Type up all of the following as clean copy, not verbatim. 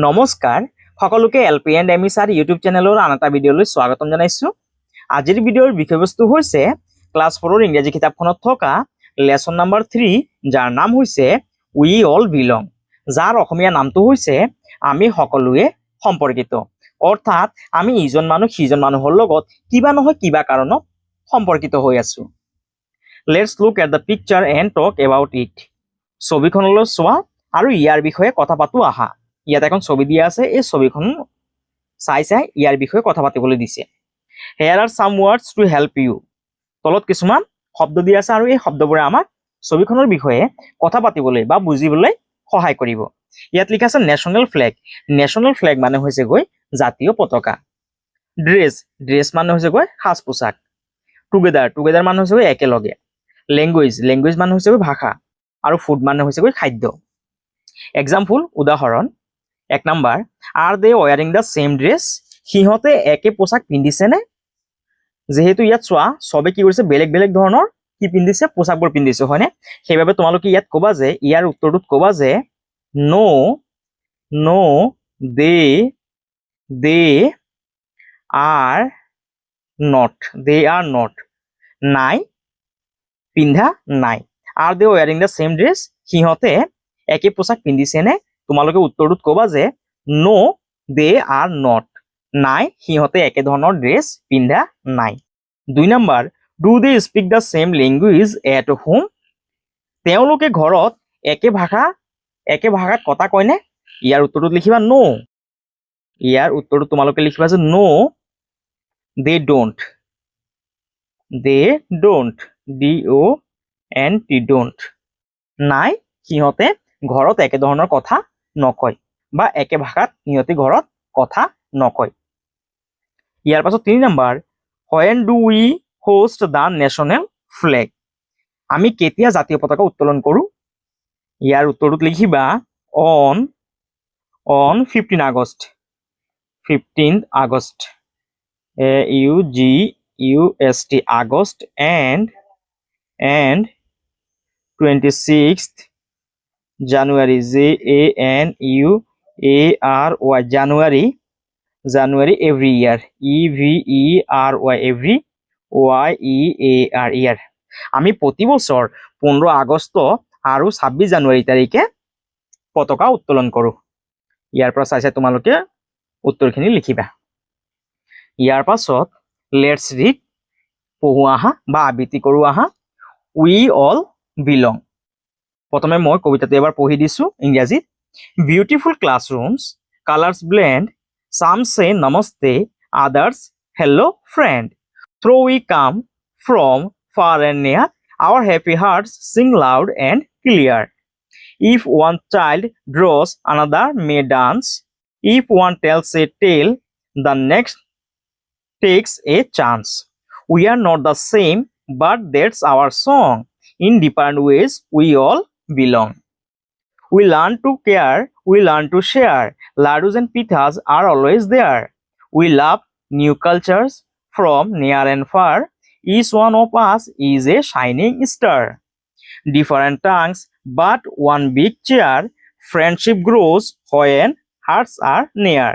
নমস্কাৰ সকলোকে LP and M E sir YouTube চেনেলৰ আন এটা ভিডিঅ'লৈ স্বাগতম জনাইছোঁ। আজিৰ ভিডিঅ'ৰ বিষয়বস্তু হৈছে ক্লাছ 4ৰ ইংৰাজী কিতাপখনত থকা লেসন নাম্বাৰ 3 যাৰ নাম হৈছে উই অল বিলং, যাৰ অসমীয়া নামটো হৈছে আমি সকলোৱে সম্পৰ্কিত। অৰ্থাৎ আমি ইজন মানুহ সিজন মানুহৰ লগত কিবা নহয় কিবা কাৰণত সম্পৰ্কিত হৈ আছো। Let's look at the picture and talk about it. ছবিখনলৈ চোৱা আৰু ইয়াৰ বিষয়ে কথা পাতো আহা। ইয়াত এখন ছবি দিয়া আছে, এই ছবিখন চাই ইয়াৰ বিষয়ে কথা পাতিবলৈ দিছে। Here are some words to help you. তলত কিছুমান শব্দ দিয়া আছে আৰু এই শব্দবোৰে আমাক ছবিখনৰ বিষয়ে কথা পাতিবলৈ বা বুজিবলৈ সহায় কৰিব। ইয়াত লিখা আছে নেশ্যনেল ফ্লেগ। নেশ্যনেল ফ্লেগ মানে হৈছে গৈ জাতীয় পতাকা। ড্ৰেছ, ড্ৰেছ মানে হৈছে গৈ সাজ পোছাক। টুগেদাৰ, টুগেদাৰ মানে হৈছে গৈ একেলগে। লেংগুৱেজ, লেংগুৱেজ মানে হৈছে গৈ ভাষা। আৰু ফুড মানে হৈছে গৈ খাদ্য। এক্সাম্পল, উদাহৰণ। 1 number, are they wearing the same dress. সিহঁতে একে পোছাক পিন্ধিছেনে? যেহেতু ইয়াত চোৱা সবে কি কৰিছে বেলেগ বেলেগ ধৰণৰ কি পিন্ধিছে, পোছাকবোৰ পিন্ধিছে, হয়নে? সেইবাবে তোমালোকে ইয়াত ক'বা যে ইয়াৰ উত্তৰটোত ক'বা যে নো নো দে আৰ নট, নাই পিন্ধা নাই। Are they wearing the same dress, সিহঁতে একে পোছাক পিন্ধিছেনে? তোমালোকে উত্তৰটোত ক'বা যে নো দে আৰ নট, নাই সিহঁতে একে ধৰণৰ ড্ৰেছ পিন্ধা নাই। 2 number, do they speak the same language at home. তেওঁলোকে ঘৰত একে ভাষাত কথা কয়নে? ইয়াৰ উত্তৰটোত লিখিবা নো। ইয়াৰ উত্তৰটো তোমালোকে লিখিবা যে নো দে ডোন্ট, ডোন্ট, নাই সিহঁতে ঘৰত একে ধৰণৰ কথা নকয় বা একে ভাষাত সিহঁতে ঘৰত কথা নকয়। ইয়াৰ পাছত 3 number, when do we host the national flag? আমি কেতিয়া জাতীয় পতাকা উত্তোলন কৰো? ইয়াৰ উত্তৰটোত লিখিবা on 15 August, 15th August, August and 26th January, January every year, year। আমি প্ৰতি বছৰ 15 আগষ্ট আৰু 26 জানুৱাৰী তাৰিখে পতাকা উত্তোলন কৰো। ইয়াৰ পৰা চাই তোমালোকে উত্তৰখিনি লিখিবা। ইয়াৰ পাছত লেটস ৰিড, পঢ়ো আহা বা আবৃত্তি কৰো আহা। We all belong. প্ৰথমে মই কবিতাটো এবাৰ পঢ়ি দিছো ইংৰাজীত। Beautiful classrooms, colours blend, some say namaste, others hello friend. Though we come from far and near, our happy hearts sing loud and clear. If one child draws, another may dance. If one tells a tale, the next takes a chance. We are not the same, but that's our song. In different ways, we all belong. We learn to care, we learn to share. Ladus and pithas are always there. We love new cultures from near and far. Each one of us is a shining star. Different tongues, but one big chair. Friendship grows when hearts are near.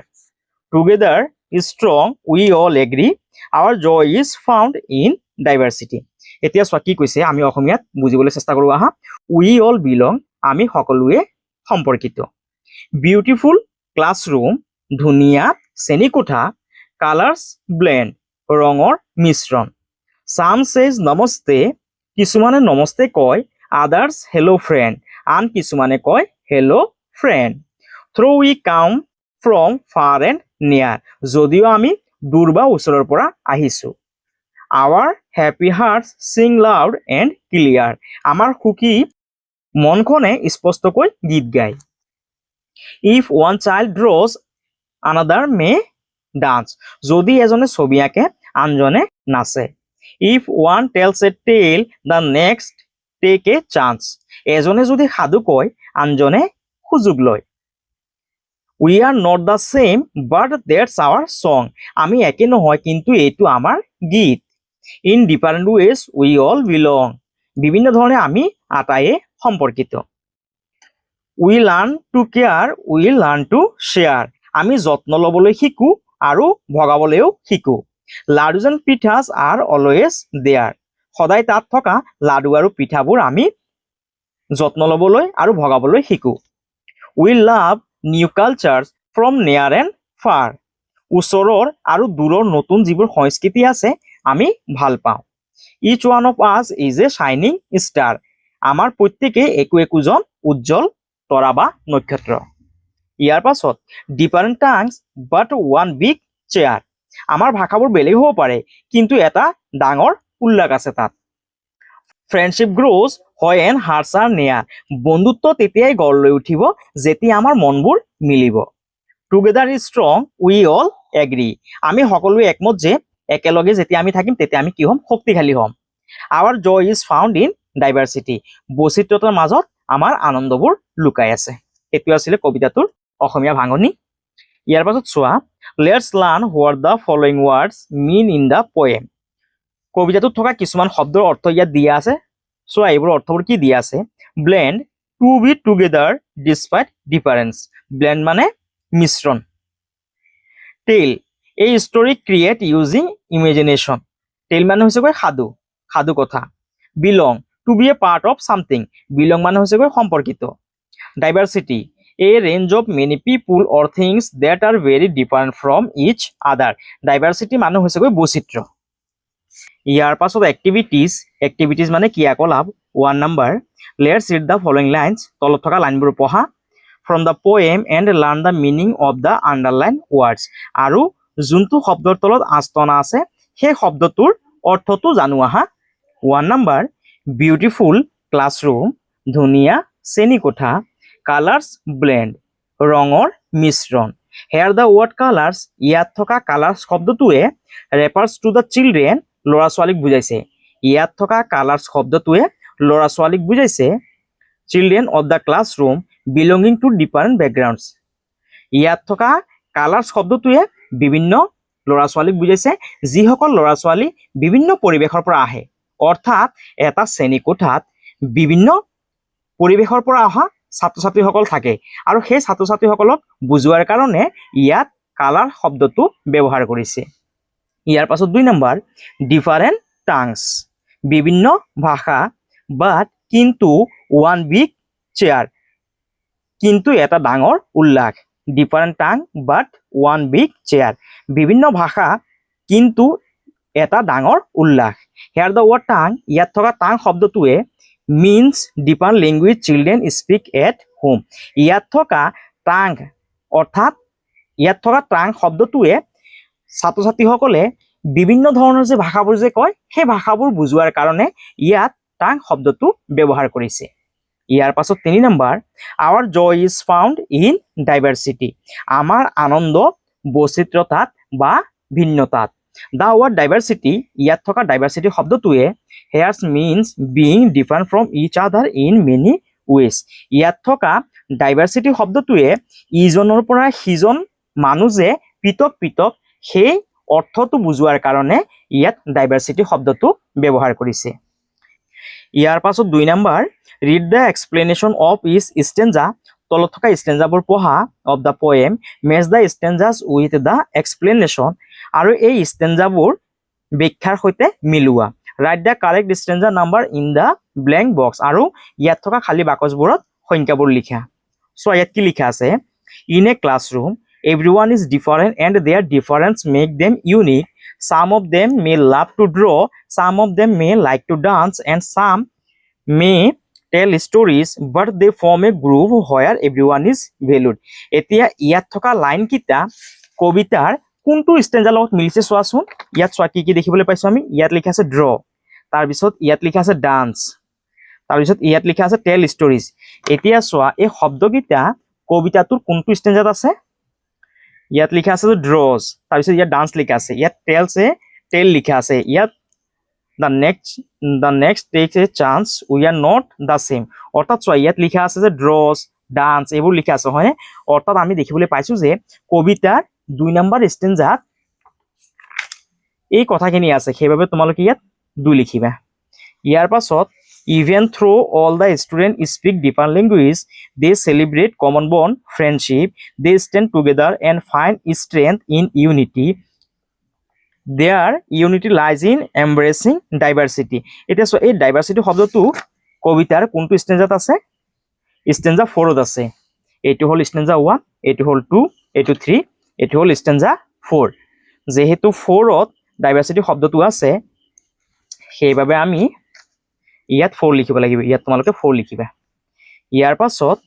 Together is strong, we all agree. Our joy is found in diversity. এতিয়া চোৱা কি কৈছে, আমি অসমীয়াত বুজিবলৈ চেষ্টা কৰো আহা। উই অল বিলং, আমি সকলোৱে সম্পৰ্কিত। বিউটিফুল ক্লাছৰুম, ধুনীয়া শ্ৰেণীকোঠা। কালাৰ্স ব্লেন্ড, ৰঙৰ মিশ্ৰণ। সাম সেজ নমস্তে, কিছুমানে নমস্তে কয়। আদাৰ্স হেল্ল' ফ্ৰেণ্ড, আন কিছুমানে কয় hello' friend. Throw we come from ফাৰ and নিয়াৰ, যদিও আমি দূৰ বা ওচৰৰ পৰা আহিছো। Our happy hearts sing loud and clear, আমাৰ সুখী মনখনে স্পষ্টকৈ গীত গায়। If one child draws, another may dance, যদি এজনে ছবি আঁকে আনজনে নাচে। If one tells a tale, the next take a chance, এজনে যদি সাধু কয় আনজনে সুযোগ লয়। We are not the same, but that's our song, আমি একে নহয় কিন্তু এইটো আমাৰ গীত। In different ways we all belong, বিভিন্ন ধৰণে আমি আটাইয়ে সম্পৰ্কিত। We learn to care, we learn to share. আমি যত্ন ল'বলৈ শিকো আৰু ভগাবলৈও শিকো। Ladoos and pithas are always there. সদায় তাত থকা লাডু আৰু পিঠাবোৰ আমি যত্ন ল'বলৈ আৰু ভগাবলৈ শিকো। উই লাভ নিউ কালচাৰ্ছ ফ্ৰম নিয়াৰ এণ্ড ফাৰ। ওচৰৰ আৰু দূৰৰ নতুন যিবোৰ সংস্কৃতি আছে আমি ভাল পাওঁ। ইচ one of us is A শ্বাইনিং star. আমাৰ প্ৰত্যেকেই একোজন উজ্জ্বল তৰা বা নক্ষত্ৰ। ইয়াৰ পাছত ডিফাৰেণ্ট টাংছ বাট ওৱান বিগ চেয়াৰ। আমাৰ ভাষাবোৰ বেলেগ হ'ব পাৰে কিন্তু এটা ডাঙৰ উল্লেখ আছে তাত। Friendship grows when hearts are near. বন্ধুত্ব তেতিয়াই গঢ় লৈ উঠিব যেতিয়া আমাৰ মনবোৰ মিলিব। Together is strong we all agri. আমি সকলোৱে একমত যে একেলগে যেতিয়া আমি থাকিম তেতিয়া আমি কি হ'ম? শক্তিশালী হ'ম। Our joy is found in diversity. বৈচিত্ৰতাৰ মাজত আমাৰ আনন্দবোৰ লুকাই আছে। এইটো আছিলে কবিতাটোৰ অসমীয়া ভাঙনি। ইয়াৰ পাছত চোৱা, let's learn what the following words mean in the poem. কবিতাটোত থকা কিছুমান শব্দৰ অৰ্থ ইয়াত দিয়া আছে। চোৱা এইবোৰ অৰ্থবোৰ কি দিয়া আছে। Blend, to be together despite difference. Blend মানে মিশ্ৰণ। Tell, a story create using imagination. Tell মানে হৈছেগৈ সাধু, সাধু কথা। Belong, to be a part of something. Belong মানে হৈছেগৈ সম্পৰ্কিত। Diversity, a range of many people or things that are very different from each other. Diversity মানে হৈছেগৈ বৈচিত্ৰ্য। ইয়াৰ পাছত এক্টিভিটিজ, এক্টিভিটিজ মানে ক্ৰিয়াকলাপ। 1 number, let's read the following lines. তলত থকা লাইনবোৰ পঢ়া। From the poem and learn the meaning of the underline words. আৰু যোনটো শব্দৰ তলত আঁচটনা আছে সেই শব্দটোৰ অৰ্থটো জানো আহা। 1 নম্বৰ, বিউটিফুল ক্লাছৰুম। ধুনীয়া শ্ৰেণীকোঠা। কালাৰ্ছ ব্লেণ্ড, ৰঙৰ মিশ্ৰণ। Here the word colours. ইয়াত থকা কালাৰ্ছ শব্দটোৱে ৰেফাৰ্ছ টু দ্য চিলড্ৰেন, ল'ৰা ছোৱালীক বুজাইছে। ইয়াত থকা কালাৰ্ছ শব্দটোৱে ল'ৰা ছোৱালীক বুজাইছে। Children of the classroom belonging to different backgrounds. ইয়াত থকা কালাৰ্ছ শব্দটোৱে বিভিন্ন ল'ৰা ছোৱালীক বুজাইছে যিসকল ল'ৰা ছোৱালী বিভিন্ন পৰিৱেশৰ পৰা আহে। অৰ্থাৎ এটা শ্ৰেণীকোঠাত বিভিন্ন পৰিৱেশৰ পৰা অহা ছাত্ৰ ছাত্ৰীসকল থাকে আৰু সেই ছাত্ৰ ছাত্ৰীসকলক বুজোৱাৰ কাৰণে ইয়াত কালাৰ শব্দটো ব্যৱহাৰ কৰিছে। ইয়াৰ পাছত 2 নম্বৰ, ডিফাৰেণ্ট টাংছ। বিভিন্ন ভাষা, বাট কিন্তু ওৱান বিগ চেয়াৰ। কিন্তু এটা ডাঙৰ উল্লাস। ডিফাৰেণ্ট টাং বাট ওৱান বিগ চেয়াৰ। বিভিন্ন ভাষা কিন্তু এটা ডাঙৰ উল্লাস। হেয়াৰ দ্য ৱৰ্ড টাং। ইয়াত থকা টাং শব্দটোৱে means different language children speak at home. ইয়াত থকা টাং অৰ্থাৎ ইয়াত থকা টাং শব্দটোৱে ছাত্ৰ ছাত্ৰীসকলে বিভিন্ন ধৰণৰ যে ভাষাবোৰ যে কয় সেই ভাষাবোৰ বুজোৱাৰ কাৰণে ইয়াত টাং শব্দটো ব্যৱহাৰ কৰিছে। ইয়াৰ পাছত 3 number, our joy is found in diversity. আমাৰ আনন্দ বৈচিত্ৰতাত বা ভিন্নতাত। The word diversity. ইয়াত থকা ডাইভাৰ্চিটি শব্দটোৱে here's means being different from each other in many ways. ইয়াত থকা ডাইভাৰ্চিটি শব্দটোৱে ইজনৰ পৰা সিজন মানুহ যে পৃথক পৃথক সেই অৰ্থটো বুজোৱাৰ কাৰণে ইয়াত ডাইভাৰ্চিটি শব্দটো ব্যৱহাৰ কৰিছে। ইয়াৰ পাছত 2 number, read the explanation of each stanza. তলত থকা ষ্টেঞ্জাবোৰ পঢ়া। Of the poem, match the stanzas with the explanation. আৰু এই ষ্টেঞ্জাবোৰ ব্যাখ্যাৰ সৈতে মিলোৱা। Write the correct stanza number in the blank box. আৰু ইয়াত থকা খালী বাকচবোৰত সংখ্যাবোৰ লিখা। চ' ইয়াত কি লিখা আছে, in a classroom everyone is different and their difference make them unique. Some of them may love to draw, some of them may like to dance, and some may tell stories, but they form a group where everyone is valued. এতিয়া ইয়াত থকা line কিটা কবিতাৰ কোনটো ষ্টেঞ্জাৰ লগত মিলিছে চোৱাচোন। ইয়াত চোৱা কি কি দেখিবলৈ পাইছো আমি। ইয়াত লিখা আছে ড্ৰ, তাৰপিছত ইয়াত লিখা আছে ডান্স, তাৰপিছত ইয়াত লিখা আছে টেল ষ্টৰিজ। এতিয়া চোৱা এই শব্দকেইটা কবিতাটোৰ কোনটো ষ্টেঞ্জাৰত আছে। ইয়াত লিখা আছে ড্ৰজ, তাৰপিছত ইয়াত ডান্স লিখা আছে, ইয়াত টেল লিখা আছে, ইয়াত the next takes a chance we are not the same. অৰ্থাৎ চোৱা ইয়াত লিখা আছে যে ড্ৰজ ডান্স এইবোৰ লিখা আছে হয়। অৰ্থাৎ আমি দেখিবলৈ পাইছো যে কবিতাৰ 2 নম্বৰ ষ্টেঞ্জাত এই কথাখিনি আছে, সেইবাবে তোমালোকে ইয়াত 2 লিখিবা। ইয়াৰ পাছত Even though all the students speak different languages, they celebrate common bond, friendship, they stand together and find strength in unity. Their unity lies in embracing diversity. এতিয়া চোৱা এই ডাইভাৰ্চিটি শব্দটো কবিতাৰ কোনটো ষ্টেঞ্জাত আছে? ষ্টেঞ্জা 4ত আছে। এইটো হ'ল ষ্টেঞ্জা 1, এইটো হ'ল 2, এইটো 3, এইটো হ'ল ষ্টেঞ্জা 4। যেহেতু 4ত ডাইভাৰ্চিটি শব্দটো আছে সেইবাবে আমি ইয়াত 4 লিখিব লাগিব। ইয়াত তোমালোকে 4 লিখিবা। ইয়াৰ পাছত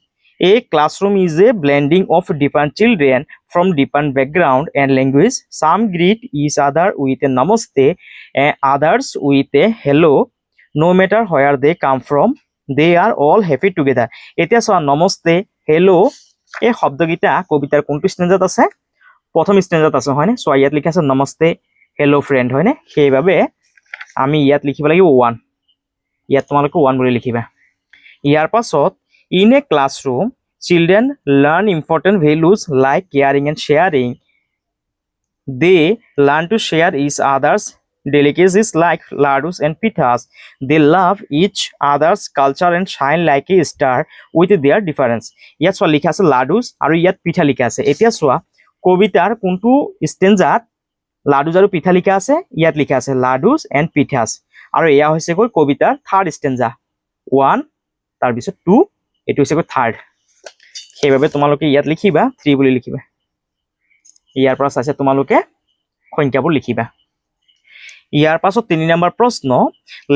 a classroom is a blending of different children from different background and language. Some greet each other with a namaste and others with a hello. No matter where they come from, they are all happy together. এতিয়া চোৱা namaste, hello' এই শব্দকেইটা কবিতাৰ কোনটো ষ্টেঞ্জাত আছে? প্ৰথম ষ্টেঞ্জাত আছে হয়নে? চোৱা ইয়াত লিখা আছে নমস্তে হেল্ল' ফ্ৰেণ্ড হয়নে? সেইবাবে আমি ইয়াত লিখিব লাগিব 1। ইয়াত তোমালোকে 1 বুলি লিখিবা। ইয়াৰ পাছত in a classroom, children learn important values like caring and sharing. They learn to share each other's delicacies like ladus and pithas. They love each other's culture and shine like a star with their difference. ইয়াত চোৱা লিখা আছে লাডুস আৰু ইয়াত পিঠা লিখা আছে। এতিয়া চোৱা কবিতাৰ কোনটো ষ্টেঞ্জাত লাডুস আৰু পিঠা লিখা আছে? ইয়াত লিখা আছে লাডুস এণ্ড পিঠাস। আৰু এয়া হৈছে গৈ কবিতাৰ থাৰ্ড ষ্টেঞ্জা। 1 তাৰপিছত 2, এইটো হৈছে গৈ থাৰ্ড। সেইবাবে তোমালোকে ইয়াত লিখিবা 3 বুলি লিখিবা। ইয়াৰ পৰা চাইছে তোমালোকে সংখ্যাবোৰ লিখিবা। ইয়াৰ পাছত 3 নম্বৰ প্ৰশ্ন,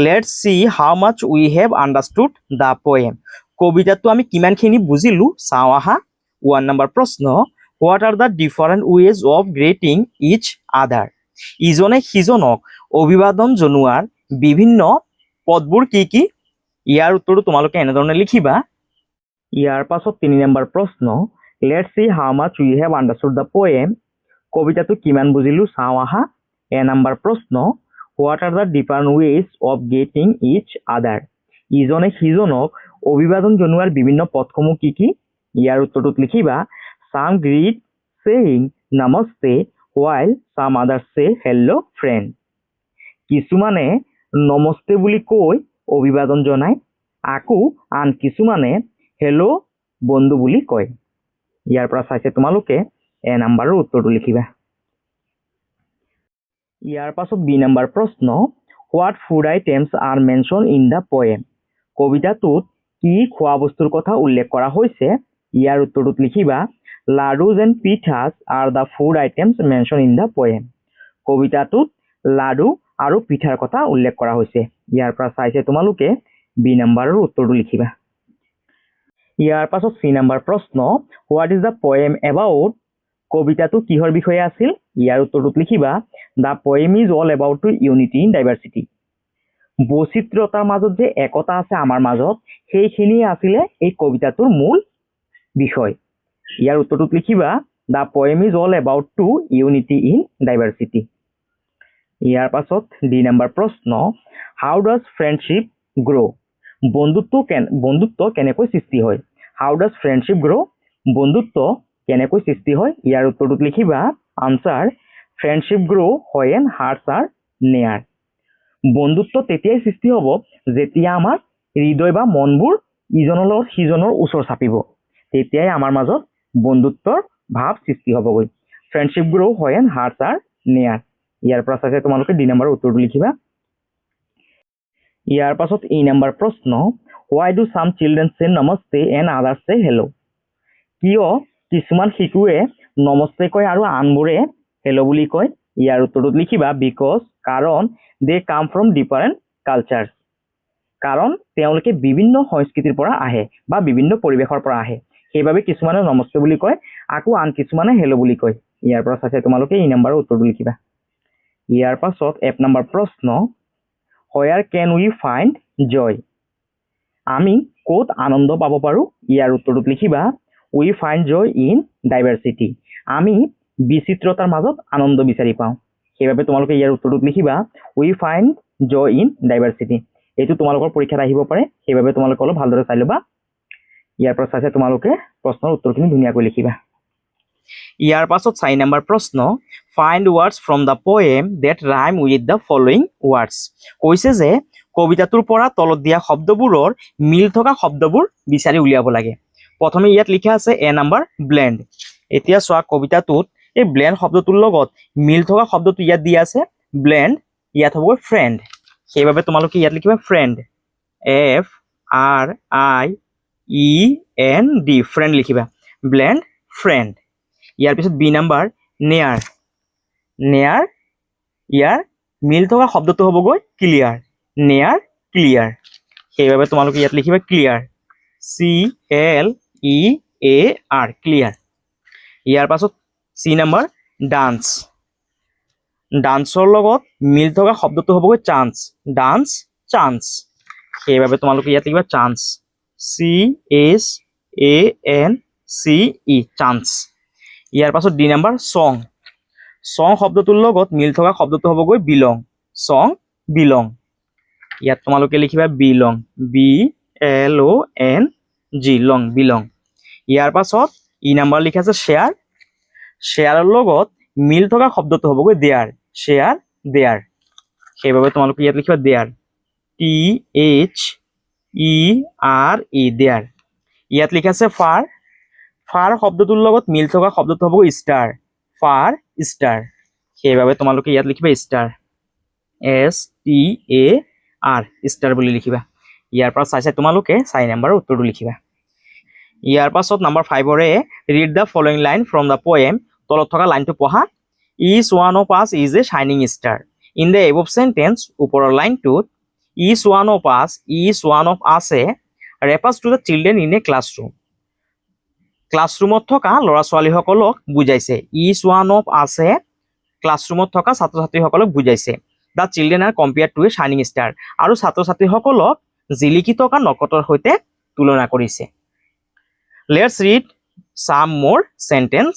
let's see how much we have understood the poem. কবিতাটো আমি কিমানখিনি বুজিলো চাওঁ আহা। 1 নম্বৰ প্ৰশ্ন, what are the different ways of greeting each other. ইজনে সিজনক অভিবাদন জনোৱাৰ বিভিন্ন পদবোৰ কি কি? ইয়াৰ উত্তৰটো তোমালোকে এনেধৰণে লিখিবা। ইয়াৰ পাছত 3 নম্বৰ প্ৰশ্ন, let's see how much we have understood the poem. কবিতাটো কিমান বুজিলো চাওঁ আহা। এ নম্বৰ প্ৰশ্ন, what are the different ways of getting is other. ইজনে সিজনক অভিবাদন জনোৱাৰ বিভিন্ন পদসমূহ কি কি? ইয়াৰ উত্তৰটোত লিখিবা some greet saying namaste while some others say hello friend. কিছুমানে নমস্তে বুলি কৈ অভিবাদন জনায়, আকৌ আন কিছুমানে হেল্ল' বন্ধু বুলি কয়। ইয়াৰ পৰা চাইছে তোমালোকে এ নাম্বাৰৰ উত্তৰটো লিখিবা। ইয়াৰ পাছত বি নম্বৰ প্ৰশ্ন, what food items are mention in the poem. কবিতাটোত কি খোৱা বস্তুৰ কথা উল্লেখ কৰা হৈছে? ইয়াৰ উত্তৰটোত লিখিবা laddoos and pithas are the food items mention in the poem. কবিতাটোত লাডু আৰু পিঠাৰ কথা উল্লেখ কৰা হৈছে। ইয়াৰ পৰা চাইছে তোমালোকে বি নম্বৰৰ উত্তৰটো লিখিবা। ইয়াৰ পাছত চি নম্বৰ প্ৰশ্ন, what is the poem about. কবিতাটো কিহৰ বিষয়ে আছিল? ইয়াৰ উত্তৰটোত লিখিবা the poem is all about to unity in diversity. বৈচিত্ৰতাৰ মাজত যে একতা আছে আমাৰ মাজত, সেইখিনিয়ে আছিলে এই কবিতাটোৰ মূল বিষয়। ইয়াৰ উত্তৰটোত লিখিবা the poem is all about to unity in diversity. ইয়াৰ পাছত ডি নম্বৰ প্ৰশ্ন, হাউ ডাজ ফ্ৰেণ্ডশ্বিপ গ্ৰ'। বন্ধুত্ব কেনেকৈ সৃষ্টি হয়? হাউ ডাজ ফ্ৰেণ্ডশ্বিপ গ্ৰ', বন্ধুত্ব কেনেকৈ সৃষ্টি হয়? ইয়াৰ উত্তৰটোত লিখিবা answer friendship grow' when hearts are near। বন্ধুত্ব তেতিয়াই সৃষ্টি হ'ব যেতিয়া আমাৰ হৃদয় বা মনবোৰ ইজনৰ লগত সিজনৰ ওচৰ চাপিব, তেতিয়াই আমাৰ মাজত বন্ধুত্বৰ ভাৱ সৃষ্টি হ'বগৈ। Friendship grow' when hearts are near। ইয়াৰ পৰা চাইছে তোমালোকে ডি নম্বৰৰ উত্তৰটো লিখিবা। ইয়াৰ পাছত ই নম্বৰ প্ৰশ্ন, হোৱাই ডু চাম চিলড্ৰেন চে নমস্তে এণ্ড আদাৰ্ছ চে হেল্ল'। কিয় কিছুমান শিশুৱে নমস্তে কয় আৰু আনবোৰে হেল্ল' বুলি কয়? ইয়াৰ উত্তৰটোত লিখিবা বিকজ, কাৰণ দে কাম ফ্ৰম ডিফাৰেণ্ট কালচাৰ্ছ। কাৰণ তেওঁলোকে বিভিন্ন সংস্কৃতিৰ পৰা আহে বা বিভিন্ন পৰিৱেশৰ পৰা আহে, সেইবাবে কিছুমানে নমস্তে বুলি কয়, আকৌ আন কিছুমানে হেল্ল' বুলি কয়। ইয়াৰ পৰা চাইছে তোমালোকে ই নম্বৰৰ উত্তৰটো লিখিবা। ইয়াৰ পাছত এক নম্বৰ প্ৰশ্ন, হোৱেৰ কেন উই ফাইণ্ড জয়। আমি ক'ত আনন্দ পাব পাৰোঁ? ইয়াৰ উত্তৰটোত লিখিবা উই ফাইণ্ড জয় ইন ডাইভাৰ্চিটি। আমি বিচিত্ৰতাৰ মাজত আনন্দ বিচাৰি পাওঁ, সেইবাবে তোমালোকে ইয়াৰ উত্তৰটোত লিখিবা উই ফাইণ্ড জয় ইন ডাইভাৰ্চিটি। এইটো তোমালোকৰ পৰীক্ষাত আহিব পাৰে, সেইবাবে তোমালোকে অলপ ভালদৰে চাই ল'বা। ইয়াৰ পৰা চাইছে তোমালোকে প্ৰশ্নৰ উত্তৰখিনি ধুনীয়াকৈ লিখিবা। ইয়াৰ পাছত 4 নম্বৰ প্ৰশ্ন, find words from the poem that rhyme with the following words. কৈছে যে কবিতাটোৰ পৰা তলত দিয়া শব্দবোৰৰ মিল থকা শব্দবোৰ বিচাৰি উলিয়াব লাগে। প্ৰথমে ইয়াত লিখা আছে এ নাম্বাৰ ব্লেন্ড। এতিয়া চোৱা কবিতাটোত এই ব্লেন্ড শব্দটোৰ লগত মিল থকা শব্দটো ইয়াত দিয়া আছে ব্লেন্ড, ইয়াত হ'ব ফ্ৰেণ্ড। সেইবাবে তোমালোকে ইয়াত লিখিবা ফ্ৰেণ্ড, FRIEND, ফ্ৰেণ্ড লিখিবা, ব্লেন্ড ফ্ৰেণ্ড। ইয়াৰ পিছত বি নাম্বাৰ নেয়াৰ। নেয়াৰ, ইয়াৰ মিল থকা শব্দটো হ'বগৈ ক্লিয়াৰ, নেয়াৰ ক্লিয়াৰ। সেইবাবে তোমালোকে ইয়াত লিখিবা ক্লিয়াৰ, CLEAR, ক্লিয়াৰ। ইয়াৰ পাছত চি নাম্বাৰ ডান্স। ডান্সৰ লগত মিল থকা শব্দটো হ'বগৈ চান্স, ডান্স চান্স। সেইবাবে তোমালোকে ইয়াত লিখিবা চান্স, CHANCE, চান্স। ইয়াৰ পাছত ডি নাম্বাৰ চং। চং শব্দটোৰ লগত মিল থকা শব্দটো হ'বগৈ বিলং, চং বিলং। ইয়াত তোমালোকে লিখিবা বিলং, BLONG, লং, বিলং। ইয়াৰ পাছত ই নাম্বাৰ লিখা আছে শ্বেয়াৰ। শ্বেয়াৰৰ লগত মিল থকা শব্দটো হ'বগৈ দেয়াৰ, শ্বেয়াৰ দেয়াৰ। সেইবাবে তোমালোকে ইয়াত লিখিবা দেয়াৰ, THERE, দেয়াৰ। ইয়াত লিখা আছে ফাৰ। ফাৰ শব্দটোৰ লগত মিল থকা শব্দটো হ'বগৈ ষ্টাৰ, ফাৰ ষ্টাৰ। সেইবাবে তোমালোকে ইয়াত লিখিবা ষ্টাৰ, STAR, ষ্টাৰ বুলি লিখিবা। ইয়াৰ পৰা চাই তোমালোকে 4 নম্বৰৰ উত্তৰটো লিখিবা। ইয়াৰ পাছত নাম্বাৰ 5ৰে read the following line from the poem. তলত থকা লাইনটো পঢ়া। Each one of us is a shining star. In the above sentence, ওপৰৰ লাইনটোত each one of us, each one of আছে refers to the children in a classroom. ক্লাছৰুমত থকা ল'ৰা ছোৱালীসকলক বুজাইছে। ইচ ওৱান অফ আছে ক্লাছৰুমত থকা ছাত্ৰ ছাত্ৰীসকলক বুজাইছে। The children are compared to a shining star, আৰু ছাত্ৰ ছাত্ৰীসকলক জিলিকি থকা নক্ষত্ৰৰ সৈতে তুলনা কৰিছে। লেটছ ৰিড সাম মোৰ চেণ্টেন্স।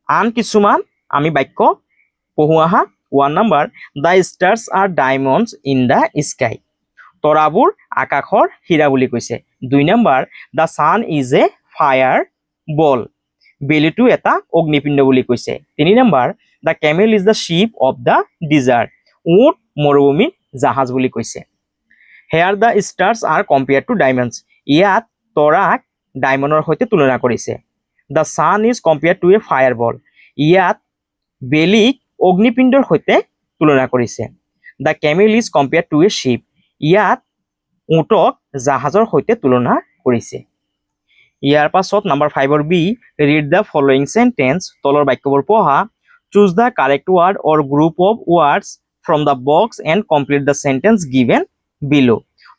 আন কিছুমান আমি বাক্য পঢ়ো আহা। 1 number, the stars are diamonds in the sky. তৰাবোৰ আকাশৰ হীৰা বুলি কৈছে। 2 number, the sun is a fireball. বেলিটো এটা অগ্নিপিণ্ড বুলি কৈছে। 3 number, the camel is the ship of the desert. উট মৰুভূমিৰ জাহাজ বুলি কৈছে। Here the stars are compared to diamonds. ইয়াত তৰাক ডায়মণ্ডৰ সৈতে তুলনা কৰিছে। The sun is compared to a fireball. ইয়াত বেলিক অগ্নিপিণ্ডৰ সৈতে তুলনা কৰিছে। The camel is compared to a ship. ইয়াত উটক জাহাজৰ সৈতে তুলনা কৰিছে। ইয়াৰ পাছত নাম্বাৰ 5ৰ B, read the following sentence. তলৰ বাক্যবোৰ পঢ়া। Choose the correct word or group of words from the box and complete the sentence given below.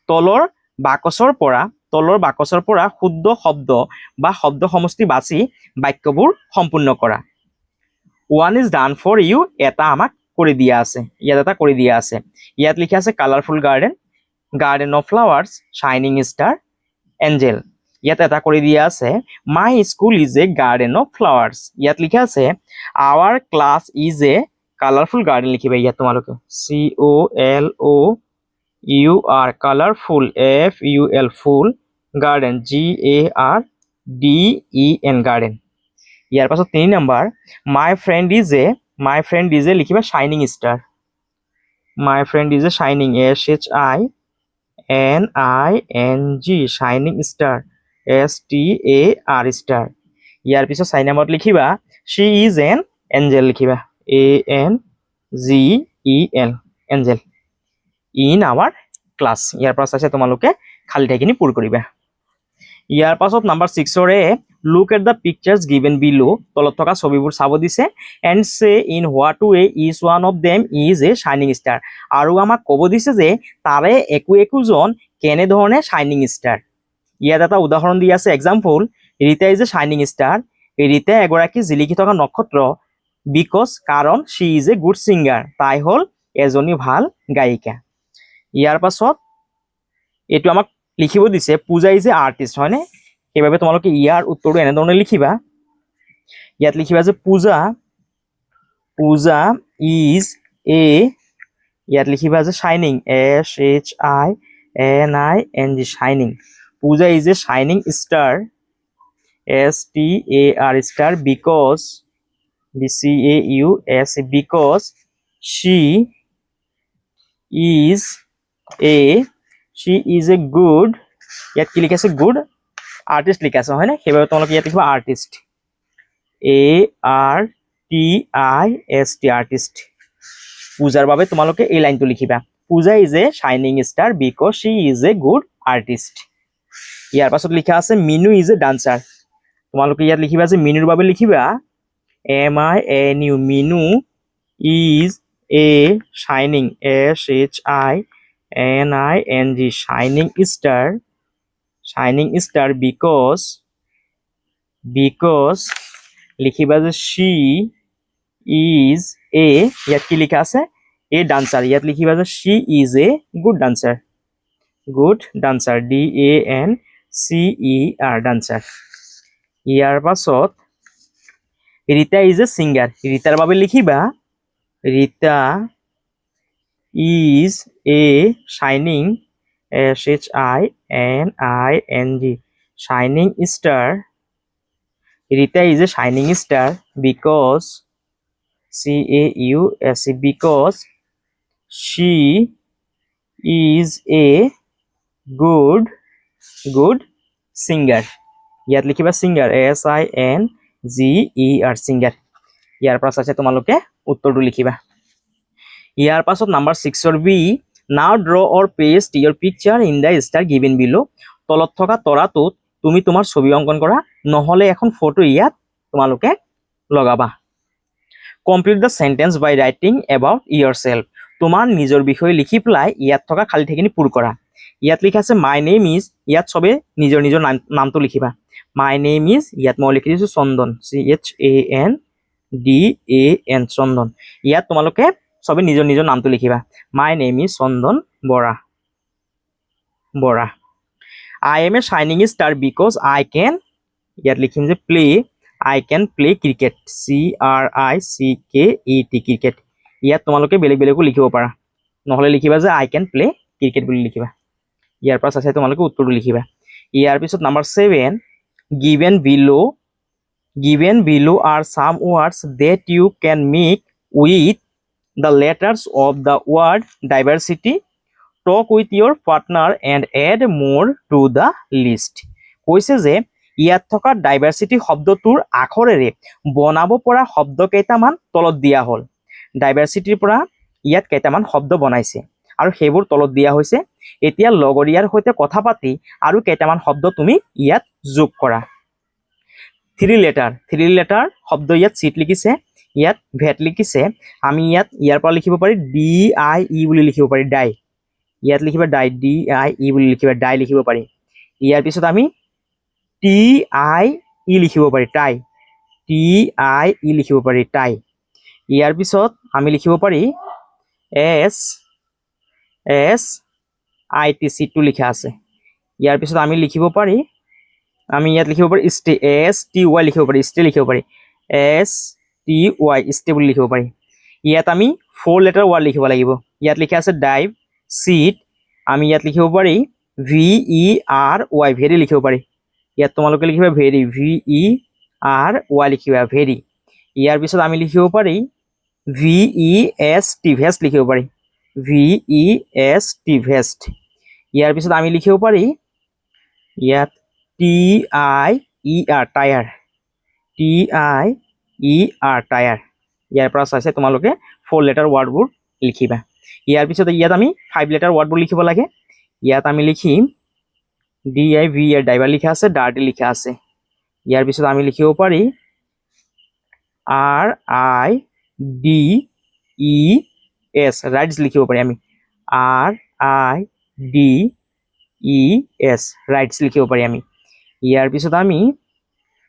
তলৰ বাকচৰ পৰা শুদ্ধ শব্দ বা শব্দ সমষ্টি বাছি বাক্যবোৰ সম্পূৰ্ণ কৰা। 1 ইজ ডান ফৰ ইউ, এটা আমাক কৰি দিয়া আছে। ইয়াত এটা কৰি দিয়া আছে। ইয়াত লিখা আছে colourful garden, garden of flowers, shining star, angel. ইয়াত এটা কৰি দিয়া আছে my school is a garden of flowers. ইয়াত লিখা আছে our class is a colourful garden. লিখিবা ইয়াত তোমালোকে COLOUR, colourful, FUL, ful, garden, GARDEN, garden. ইয়াৰ পাছত 3 number, my friend is a লিখিবা shining star. My friend is a shining, SHINING, shining star, STAR, star. ইয়াৰ পিছত 4 নম্বৰত লিখিবা শ্বি ইজ এন এঞ্জেল। লিখিবা ANGEL, angel in our class. ইয়াৰ পৰা চাইছে তোমালোকে খালী ঠাইখিনি পূৰ কৰিবা। ইয়াৰ পাছত নাম্বাৰ 6ৰে look at the pictures given below. তলত থকা ছবিবোৰ চাব দিছে। And say in what way is one of them is a shining star. আৰু আমাক ক'ব দিছে যে তাৰে একোজন কেনেধৰণে শাইনিং ষ্টাৰ। ইয়াত এটা উদাহৰণ দি আছে। Example, Rita is a shining star. Rita এগৰাকী জিলিকি থকা নক্ষত্ৰ। বিকজ, কাৰণ, শ্বি ইজ এ গুড ছিংগাৰ, তাই হ'ল এজনী ভাল গায়িকা। ইয়াৰ পাছত এইটো আমাক লিখিব দিছে পূজা ইজ এ আৰ্টিষ্ট, হয়নে? সেইবাবে তোমালোকে ইয়াৰ উত্তৰটো এনেধৰণে লিখিবা। ইয়াত লিখিবা যে পূজা ইজ এ, ইয়াত লিখিবা যে শাইনিং, SHINING, শাইনিং। পূজা is a shining star, STAR, star, because, BCAUS, because she is a she is a good ইয়াত কি লিখা আছে গুড আৰ্টিষ্ট লিখা আছে হয় না সেইভাবে তোমালোকে ইয়াত লিখিবা আৰ্টিষ্ট ARTIST আৰ্টিষ্ট পূজাৰ বাবে তোমালোকে এই লাইনটো লিখিবা পূজা is a shining star because শি ইজ এ গুড আৰ্টিষ্ট ইয়াৰ পাছত লিখা আছে মিনু ইজ এ ডান্সাৰ তোমালোকে ইয়াত লিখিবা যে মিনুৰ বাবে লিখিবা MINU Minu is a shining SHINING shining star because লিখিবা যে she is a ইয়াত কি লিখা আছে এ ডান্সাৰ ইয়াত লিখিবা যে she is a good dancer DANCER dancer ইয়াৰ পাছত ৰীতা ইজ এ সিঙ্গাৰ ৰীতাৰ বাবে লিখিবা Rita is a shining SHINING shining star Rita is a shining star because CAUS because she is a good singer ইয়াত লিখিবা singer SINGER singer ইয়াৰ পাছত আছে তোমালোকে উত্তৰটো লিখিবা ইয়াৰ পাছত number 6 or B now draw or paste your picture in the star given below তলত থকা তৰাটোত তুমি তোমাৰ ছবি অংকন কৰা নহলে এখন ফটো ইয়াত তোমালোকে লগাবা complete the sentence by writing about yourself তোমাৰ নিজৰ বিষয়ে লিখি প্লাই ইয়াত থকা খালি ঠাইখিনি পূৰ কৰা ইয়াত লিখা আছে মাই নেম ইজ ইয়াত সবে নিজৰ নিজৰ নামটো লিখিবা মাই নেম ইজ ইয়াত মই লিখি দিছো চন্দন CHANDAN চন্দন ইয়াত তোমালোকে সবে নিজৰ নিজৰ নামটো লিখিবা my name is Chandan Bora I am a shining star because I can ইয়াত লিখিম যে I can play cricket CRICKET cricket ইয়াত তোমালোকে বেলেগ বেলেগো লিখিব পাৰা নহলে লিখিবা যে I can play cricket বুলি লিখিবা ইয়াৰ পাছ আছে তোমালোকে উত্তৰটো লিখিবা ইয়াৰ পিছত number 7 given below are some words that you can make with the letters of the word diversity talk with your partner and add more to the list কৈছে যে ইয়াত থকা ডাইভাৰ্সিটি শব্দটোৰ আখৰেৰে বনাব পৰা শব্দ কেইটামান তলত দিয়া হ'ল ডাইভাৰ্সিটিৰ পৰা ইয়াত কেইটামান শব্দ বনাইছে আৰু সেইবোৰ তলত দিয়া হৈছে এতিয়া লগৰীয়াৰ সৈতে কথা পাতি আৰু কেইটামান শব্দ তুমি ইয়াত যোগ কৰা থ্ৰী লেটাৰ শব্দ ইয়াত সিট লিখিছে ইয়াত ভেট লিখিছে আমি ইয়াত ইয়াৰ পৰা লিখিব পাৰি DIE বুলি লিখিব পাৰি ডাই ইয়াত লিখিবা ডাই DIE বুলি লিখিবা ডাই লিখিব পাৰি ইয়াৰ পিছত আমি TIE লিখিব পাৰি টাই TIE লিখিব পাৰি টাই ইয়াৰ পিছত আমি লিখিব পাৰি SIT সিটটো লিখা আছে ইয়াৰ পিছত আমি লিখিব পাৰি আমি ইয়াত লিখিব পাৰি STY লিখিব পাৰি লিখিব পাৰি STY বুলি লিখিব পাৰি ইয়াত আমি 4 লেটাৰ ৱাৰ্ড লিখিব লাগিব ইয়াত লিখা আছে ডাইভ সিট আমি ইয়াত লিখিব পাৰি VERY ভেৰি লিখিব পাৰি ইয়াত তোমালোকে লিখিবা ভেৰি VERY লিখিবা ভেৰি ইয়াৰ পিছত আমি লিখিব পাৰি VEST ভেষ্ট লিখিব পাৰি VEST ভেষ্ট ইয়াৰ পিছত আমি লিখিব পাৰি ইয়াত TIER টায়াৰ TIER টায়াৰ ইয়াৰ পৰা চাইছে তোমালোকে 4 লেটাৰ ৱাৰ্ডবোৰ লিখিবা ইয়াৰ পিছত ইয়াত আমি 5 লেটাৰ ৱাৰ্ডবোৰ লিখিব লাগে ইয়াত আমি লিখিম DIVR ড্ৰাইভাৰ লিখা আছে ডাৰ্টি লিখা আছে ইয়াৰ পিছত আমি লিখিব পাৰি RIDES ৰাইডস লিখিব পাৰি আমি RIDES ৰাইডস লিখিব পাৰি আমি ইয়াৰ পিছত আমি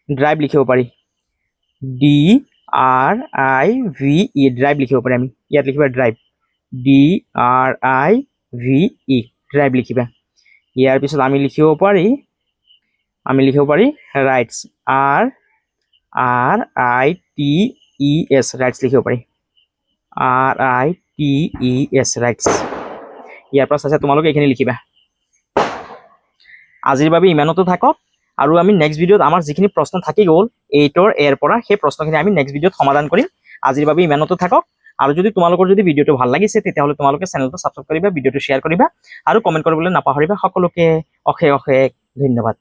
ড্ৰাইভ লিখিব পাৰি DRIVE ড্ৰাইভ লিখিব পাৰি আমি ইয়াত লিখিবা ড্ৰাইভ DRIVE ড্ৰাইভ লিখিবা ইয়াৰ পিছত আমি লিখিব পাৰি ৰাইটস RITES ৰাইটস লিখিব পাৰি RITES ৰাইটস ইয়াৰ পৰা আছে তোমালোকে এইখিনি লিখিবা আজিৰ বাবে ইমানতে থাকক আৰু আমি নেক্সট ভিডিঅ'ত আমাৰ যিখিনি প্ৰশ্ন থাকি গ'ল 8 ৰ এৰ পৰা সেই প্ৰশ্নখিনি আমি নেক্সট ভিডিঅ'ত সমাধান কৰিম আজিৰ বাবে ইমানতে থাকক আৰু যদি তোমালোকৰ যদি ভিডিঅ'টো ভাল লাগিছে তেতিয়াহ'লে তোমালোকে চেনেলটো ছাবস্ক্ৰাইব কৰিবা, ভিডিঅ'টো শ্বেয়াৰ কৰিবা আৰু কমেণ্ট কৰিবলৈ নাপাহৰিবা। সকলোকে অশেষ অশেষ ধন্যবাদ।